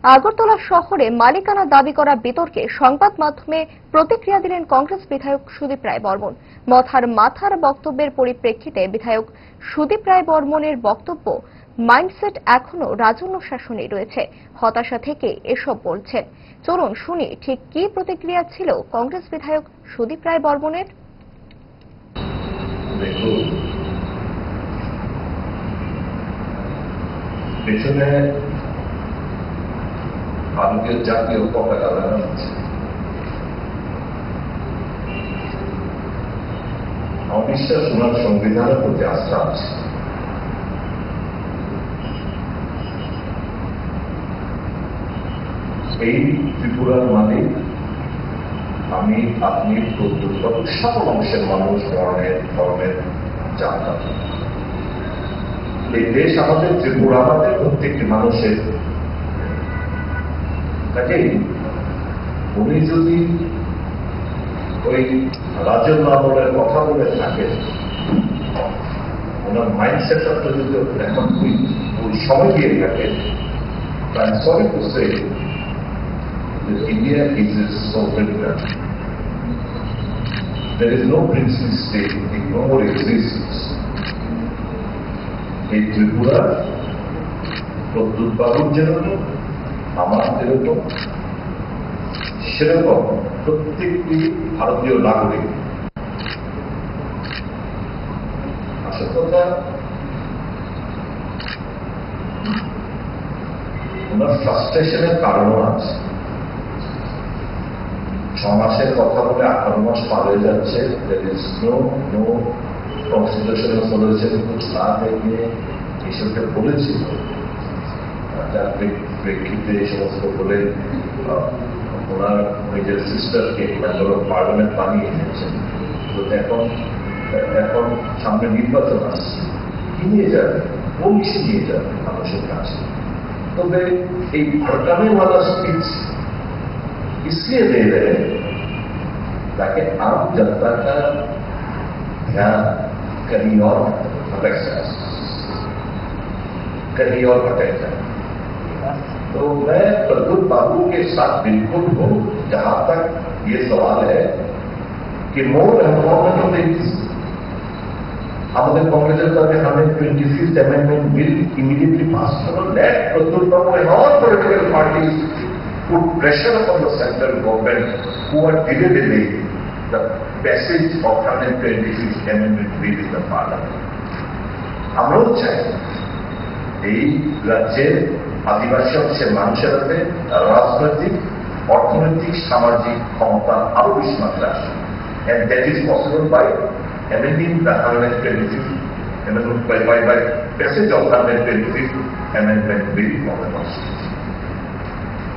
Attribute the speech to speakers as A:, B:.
A: আগরতলা শহরে মালিকানা দাবি করা বিতর্কে সংবাদ মাধ্যমে প্রতিক্রিয়া দিলেন কংগ্রেস বিধায়ক সুদীপ রায় বর্মন। মাথার বক্তব্যের পরিপ্রেক্ষিতে বিধায়ক সুদীপ রায় বর্মনের বক্তব্য, মাইন্ডসেট এখনো রাজন্য শাসনেই রয়েছে, হতাশা থেকে এসব বলছেন। চলুন শুনি ঠিক কি প্রতিক্রিয়া ছিল কংগ্রেস বিধায়ক সুদীপ রায় বর্মনের।
B: পেছনে ভারতীয় জাতীয় পতাকা লাগানো হচ্ছে। আমার বিশ্বাস ওনার সংবিধানের প্রতি আস্থা আছে। এই ত্রিপুরার মালিক আমি, আপনি, সকল অংশের মানুষ, ধর্মের জানতাম। এই দেশ আমাদের, ত্রিপুরা আমাদের, প্রত্যেকটি মানুষের। কাজেই উনি যদি ওই রাজন্য আমলের কথা বলে থাকেন, ওনার মাইন্ডসেট যদি এখন ওই সময় দিয়ে থাকেন, I'm sorry to say that India is a sovereign country. There is no princely state, it no more exists. এই ত্রিপুরা প্রদ্যুৎ বাবুর যেরকম, আমার যেরকম, সেরকম প্রত্যেকটি ভারতীয় নাগরিক। আসল কথা, ওনার ফ্রাস্ট্রেশনের কারণও আছে। 6 মাসের কথা বলে 18 মাস পার হয়ে যাচ্ছে। There is no constitutional solution না দেখে এসবটা বলেছিল, যার প্রেক্ষিতে এই সমস্ত বলে ওনার নিজের সিস্টারকে পার্লামেন্ট বানিয়ে এনেছেন। তো এখন সামনে নির্বাচন আসছে, কি নিয়ে যাবে, কোন ইস্যু নিয়ে যাবে মানুষের কাছে। তবে এই ভটকানেওয়ালা স্পিচ इसलिए दे रहे हैं ताकि आम जनता का ध्यान कहीं और भटक जाए, कहीं और भटक जाए। तो मैं प्रद्युत बाबू के साथ बिल्कुल हूं जहां तक ये सवाल है कि मोर एम्पावरमेंट ऑफ द আমাদের কংগ্রেসের তরফে 126th amendment bill immediately passed করা। Let Pradyut Babu and all political parties put pressure upon the central government who are delaying the passage of 126th amendment bill in the parliament. আমরাও চাই এই রাজ্যের আদিবাসী অংশের মানুষের হাতে রাজনৈতিক, অর্থনৈতিক, সামাজিক ক্ষমতা আরো বেশি মাত্রায় আসে। And that is possible by amending the 126th amendment by passage of 126th amendment bill of the Constitution.